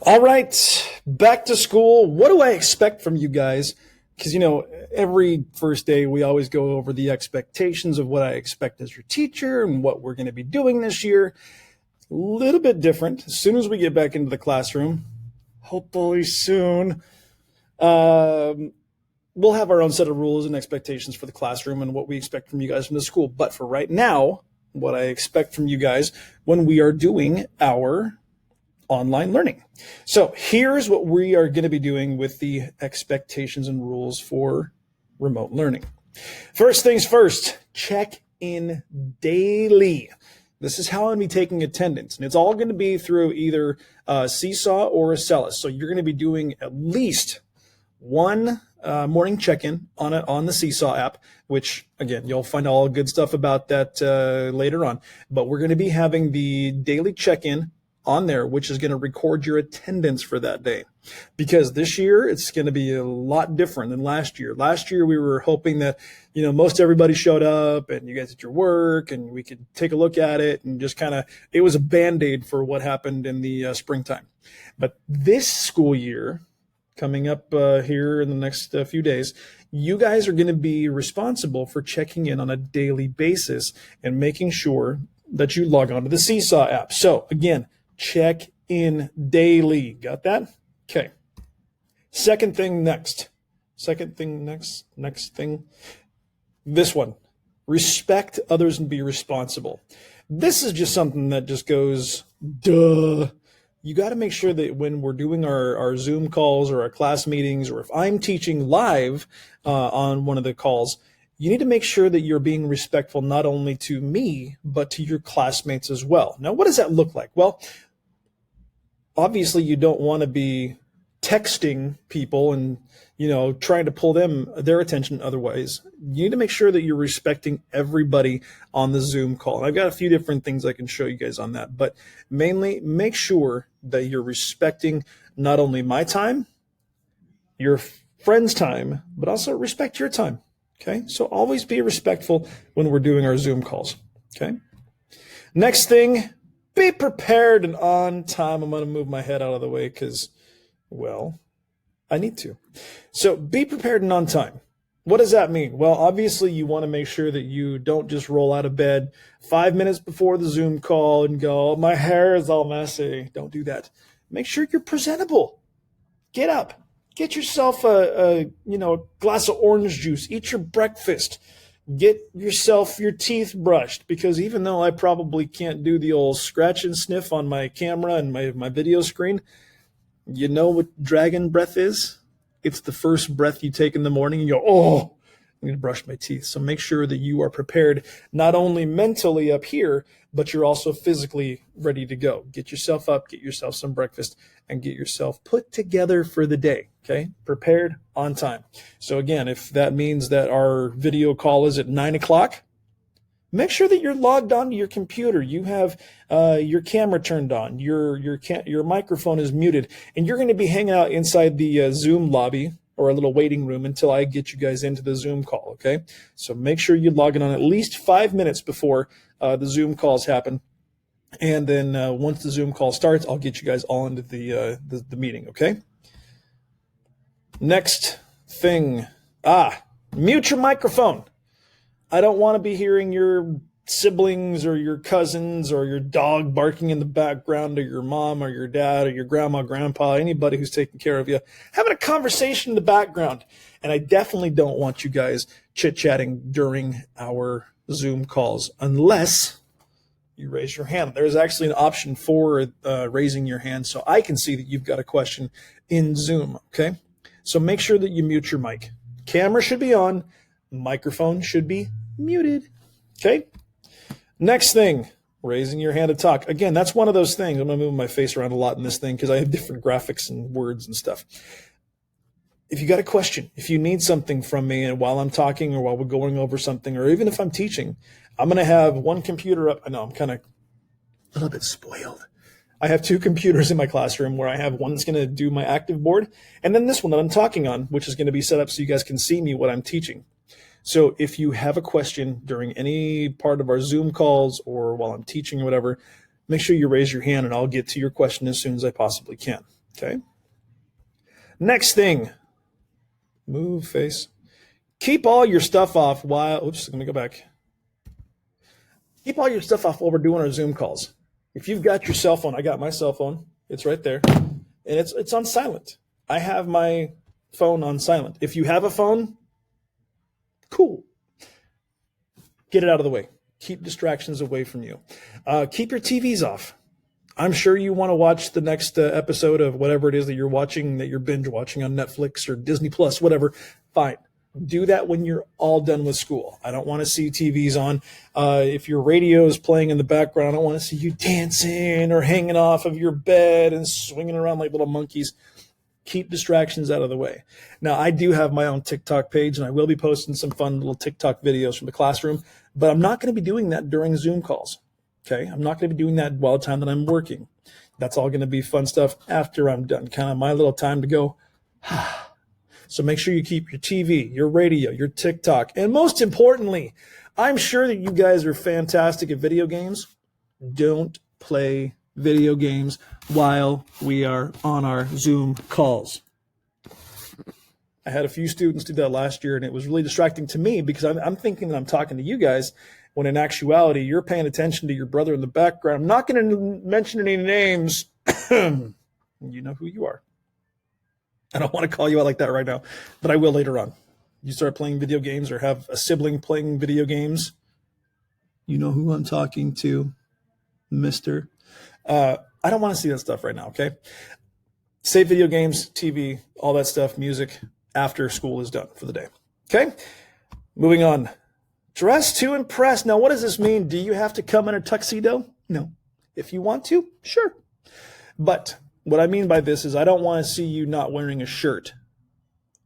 All right, back to school. What do I expect from you guys? Because, every first day we always go over the expectations of what I expect as your teacher and what we're going to be doing this year. A little bit different. As soon as we get back into the classroom, hopefully soon, we'll have our own set of rules and expectations for the classroom and what we expect from you guys from the school. But for right now, what I expect from you guys when we are doing our online learning. So here's what we are going to be doing with the expectations and rules for remote learning. First things first, check in daily. This is how I'm going to be taking attendance, and it's all going to be through either Seesaw or Acellus. So you're going to be doing at least one morning check-in on the Seesaw app, which, again, you'll find all good stuff about that later on. But we're going to be having the daily check-in on there, which is going to record your attendance for that day. Because this year, it's going to be a lot different than last year. Last year, we were hoping that, most everybody showed up and you guys did your work and we could take a look at it and just it was a Band-Aid for what happened in the springtime. But this school year, coming up here in the next few days, you guys are going to be responsible for checking in on a daily basis and making sure that you log on to the Seesaw app. So again, check in daily. Got that? Okay. Next thing. This one. Respect others and be responsible. This is just something that just goes, duh. You got to make sure that when we're doing our Zoom calls or our class meetings, or if I'm teaching live on one of the calls, you need to make sure that you're being respectful not only to me, but to your classmates as well. Now, what does that look like? Well, obviously you don't want to be texting people and, trying to pull their attention otherwise. You need to make sure that you're respecting everybody on the Zoom call. And I've got a few different things I can show you guys on that, but mainly make sure that you're respecting not only my time, your friend's time, but also respect your time. Okay, so always be respectful when we're doing our Zoom calls. Okay, next thing, be prepared and on time. I'm going to move my head out of the way because, well, I need to. So be prepared and on time. What does that mean? Well, obviously you want to make sure that you don't just roll out of bed 5 minutes before the Zoom call and go, oh, my hair is all messy. Don't do that. Make sure you're presentable. Get up. Get yourself a glass of orange juice. Eat your breakfast. Get yourself your teeth brushed, because even though I probably can't do the old scratch and sniff on my camera and my video screen, you know what dragon breath is? It's the first breath you take in the morning and you go, oh, I'm going to brush my teeth. So make sure that you are prepared, not only mentally up here, but you're also physically ready to go. Get yourself up, get yourself some breakfast, and get yourself put together for the day. Okay, prepared, on time. So again, if that means that our video call is at 9 o'clock, make sure that you're logged onto your computer. You have your camera turned on, your microphone is muted, and you're going to be hanging out inside the Zoom lobby or a little waiting room until I get you guys into the Zoom call. Okay, so make sure you log in on at least 5 minutes before the Zoom calls happen. And then once the Zoom call starts, I'll get you guys all into the meeting. Okay. Next thing, mute your microphone. I don't want to be hearing your siblings or your cousins or your dog barking in the background, or your mom or your dad or your grandma, grandpa, anybody who's taking care of you, having a conversation in the background. And I definitely don't want you guys chit-chatting during our Zoom calls unless you raise your hand. There's actually an option for raising your hand so I can see that you've got a question in Zoom, okay? So make sure that you mute your mic. Camera should be on. Microphone should be muted. Okay? Next thing, raising your hand to talk. Again, that's one of those things. I'm going to move my face around a lot in this thing because I have different graphics and words and stuff. If you got a question, if you need something from me and while I'm talking or while we're going over something, or even if I'm teaching, I'm going to have one computer up. I know I'm kind of a little bit spoiled. I have two computers in my classroom where I have one that's going to do my active board, and then this one that I'm talking on, which is going to be set up so you guys can see me what I'm teaching. So if you have a question during any part of our Zoom calls or while I'm teaching or whatever, make sure you raise your hand and I'll get to your question as soon as I possibly can. Okay. Next thing, move face. Keep all your stuff off while, oops, let me go back. Keep all your stuff off while we're doing our Zoom calls. If you've got your cell phone, I got my cell phone. It's right there. And it's on silent. I have my phone on silent. If you have a phone, cool. Get it out of the way. Keep distractions away from you. Keep your TVs off. I'm sure you want to watch the next episode of whatever it is that you're watching, that you're binge watching on Netflix or Disney Plus, whatever. Fine. Do that when you're all done with school. I don't want to see TVs on. If your radio is playing in the background, I don't want to see you dancing or hanging off of your bed and swinging around like little monkeys. Keep distractions out of the way. Now, I do have my own TikTok page, and I will be posting some fun little TikTok videos from the classroom, but I'm not going to be doing that during Zoom calls. Okay, I'm not going to be doing that while the time that I'm working. That's all going to be fun stuff after I'm done, kind of my little time to go. So make sure you keep your TV, your radio, your TikTok, and most importantly, I'm sure that you guys are fantastic at video games. Don't play video games while we are on our Zoom calls. I had a few students do that last year, and it was really distracting to me because I'm thinking that I'm talking to you guys, when in actuality, you're paying attention to your brother in the background. I'm not going to mention any names. You know who you are. I don't want to call you out like that right now, but I will later on. You start playing video games or have a sibling playing video games, you know who I'm talking to, mister. I don't want to see that stuff right now, okay? Save video games, TV, all that stuff, music, after school is done for the day, okay? Moving on. Dress to impress. Now, what does this mean? Do you have to come in a tuxedo? No. If you want to, sure. But what I mean by this is I don't want to see you not wearing a shirt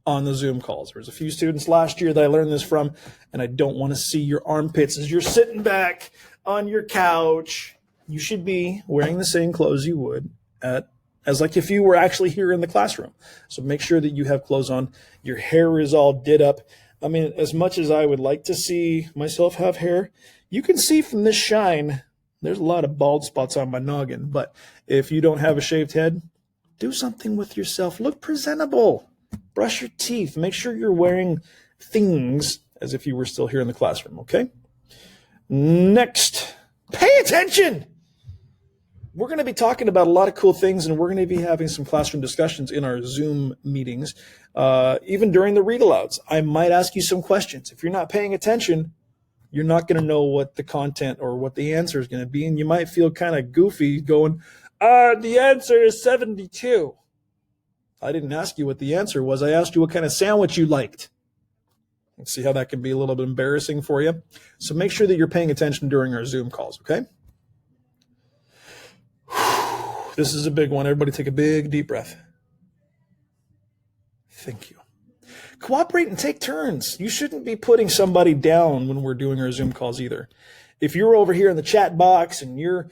on the Zoom calls. There's a few students last year that I learned this from, and I don't want to see your armpits as you're sitting back on your couch. You should be wearing the same clothes you would as like if you were actually here in the classroom. So make sure that you have clothes on. Your hair is all did up. I mean, as much as I would like to see myself have hair, you can see from this shine, there's a lot of bald spots on my noggin. But if you don't have a shaved head, do something with yourself. Look presentable. Brush your teeth. Make sure you're wearing things as if you were still here in the classroom, okay? Next, pay attention. We're going to be talking about a lot of cool things, and we're going to be having some classroom discussions in our Zoom meetings. Even during the read-alouds, I might ask you some questions. If you're not paying attention, you're not going to know what the content or what the answer is going to be, and you might feel kind of goofy going, the answer is 72. I didn't ask you what the answer was. I asked you what kind of sandwich you liked. Let's see how that can be a little bit embarrassing for you. So make sure that you're paying attention during our Zoom calls, okay? This is a big one. Everybody take a big, deep breath. Thank you. Cooperate and take turns. You shouldn't be putting somebody down when we're doing our Zoom calls either. If you're over here in the chat box and you're,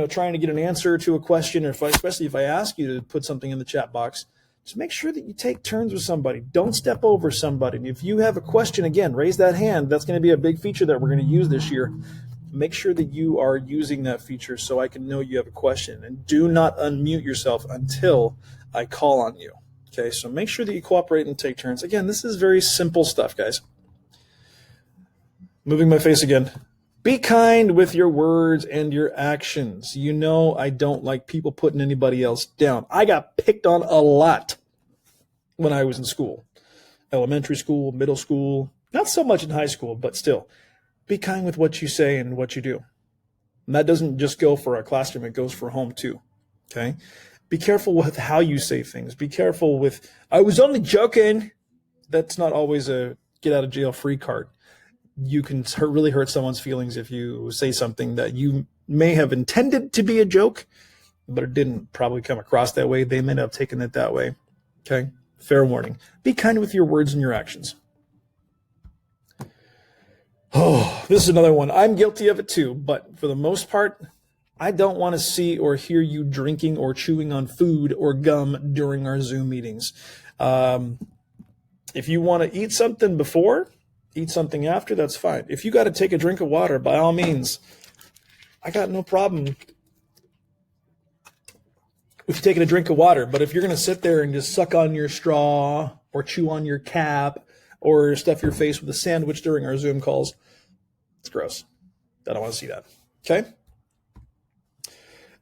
trying to get an answer to a question, or especially if I ask you to put something in the chat box, just make sure that you take turns with somebody. Don't step over somebody. And if you have a question, again, raise that hand. That's going to be a big feature that we're going to use this year. Make sure that you are using that feature so I can know you have a question. And do not unmute yourself until I call on you. Okay, so make sure that you cooperate and take turns. Again, this is very simple stuff, guys. Moving my face again. Be kind with your words and your actions. You know I don't like people putting anybody else down. I got picked on a lot when I was in school. Elementary school, middle school, not so much in high school, but still. Be kind with what you say and what you do. And that doesn't just go for our classroom, it goes for home too. Okay? Be careful with how you say things. Be careful with, I was only joking. That's not always a get out of jail free card. You can really hurt someone's feelings if you say something that you may have intended to be a joke, but it didn't probably come across that way. They may not have taken it that way. Okay? Fair warning. Be kind with your words and your actions. Oh, this is another one. I'm guilty of it too, but for the most part, I don't want to see or hear you drinking or chewing on food or gum during our Zoom meetings. If you want to eat something before, eat something after, that's fine. If you got to take a drink of water, by all means, I got no problem if you're taking a drink of water. But if you're going to sit there and just suck on your straw or chew on your cap or stuff your face with a sandwich during our Zoom calls, it's gross. I don't want to see that. Okay?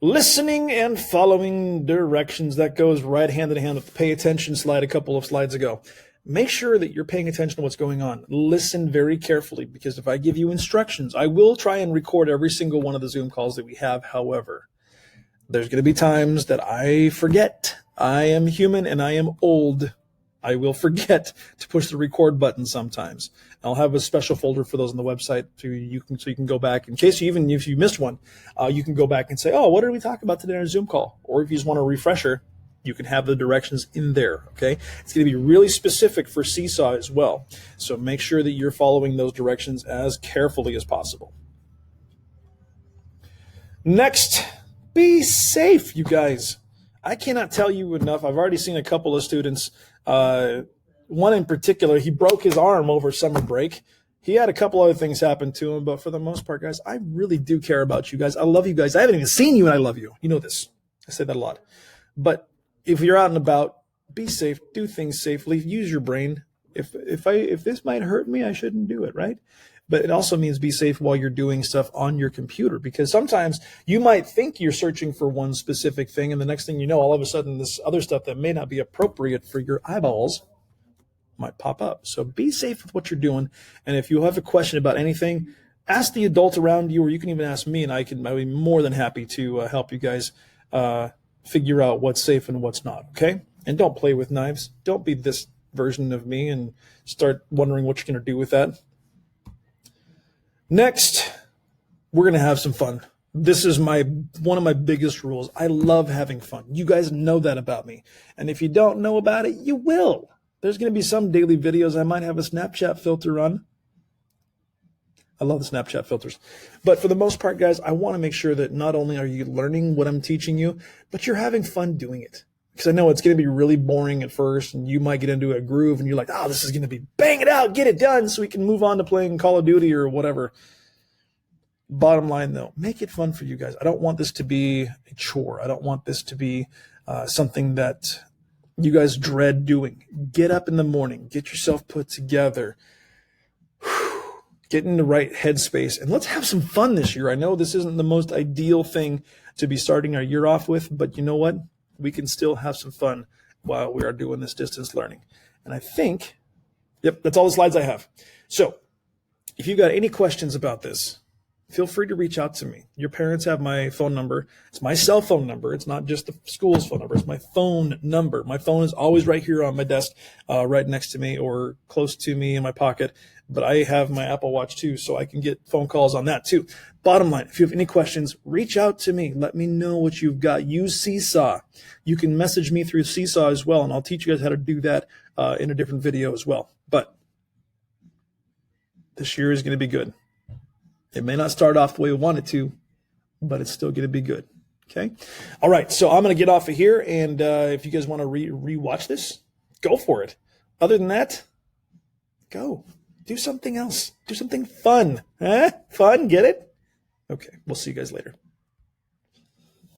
Listening and following directions. That goes right hand in hand with the pay attention slide a couple of slides ago. Make sure that you're paying attention to what's going on. Listen very carefully, because if I give you instructions, I will try and record every single one of the Zoom calls that we have. However, there's going to be times that I forget. I am human and I am old. I will forget to push the record button sometimes. I'll have a special folder for those on the website so you can go back in case if you missed one, you can go back and say, oh, what did we talk about today on our Zoom call? Or if you just want a refresher, you can have the directions in there. Okay, it's going to be really specific for Seesaw as well. So make sure that you're following those directions as carefully as possible. Next, be safe, you guys. I cannot tell you enough. I've already seen a couple of students. One in particular, he broke his arm over summer break. He had a couple other things happen to him, but for the most part, guys, I really do care about you guys. I love you guys. I haven't even seen you, and I love you. You know this. I say that a lot. But if you're out and about, be safe. Do things safely. Use your brain. If this might hurt me, I shouldn't do it, right? But it also means be safe while you're doing stuff on your computer, because sometimes you might think you're searching for one specific thing, and the next thing you know, all of a sudden, this other stuff that may not be appropriate for your eyeballs might pop up. So be safe with what you're doing. And if you have a question about anything, ask the adult around you, or you can even ask me, and I'd be more than happy to help you guys figure out what's safe and what's not. Okay? And don't play with knives. Don't be this version of me and start wondering what you're going to do with that. Next, we're going to have some fun. This is one of my biggest rules. I love having fun. You guys know that about me. And if you don't know about it, you will. There's going to be some daily videos. I might have a Snapchat filter on. I love the Snapchat filters. But for the most part, guys, I want to make sure that not only are you learning what I'm teaching you, but you're having fun doing it. Because I know it's going to be really boring at first, and you might get into a groove, and you're like, oh, this is going to be bang it out, get it done, so we can move on to playing Call of Duty or whatever. Bottom line, though, make it fun for you guys. I don't want this to be a chore. I don't want this to be something that you guys dread doing. Get up in the morning, get yourself put together, get in the right headspace, and let's have some fun this year. I know this isn't the most ideal thing to be starting our year off with, but you know what? We can still have some fun while we are doing this distance learning. And I think, yep, that's all the slides I have. So if you've got any questions about this, feel free to reach out to me. Your parents have my phone number. It's my cell phone number. It's not just the school's phone number. It's my phone number. My phone is always right here on my desk, right next to me or close to me in my pocket. But I have my Apple Watch too, so I can get phone calls on that too. Bottom line, if you have any questions, reach out to me. Let me know what you've got. Use Seesaw. You can message me through Seesaw as well, and I'll teach you guys how to do that in a different video as well. But this year is going to be good. It may not start off the way we want it to, but it's still going to be good. Okay? All right, so I'm going to get off of here, and if you guys want to re-watch this, go for it. Other than that, go. Do something else. Do something fun. Fun, get it? Okay, we'll see you guys later.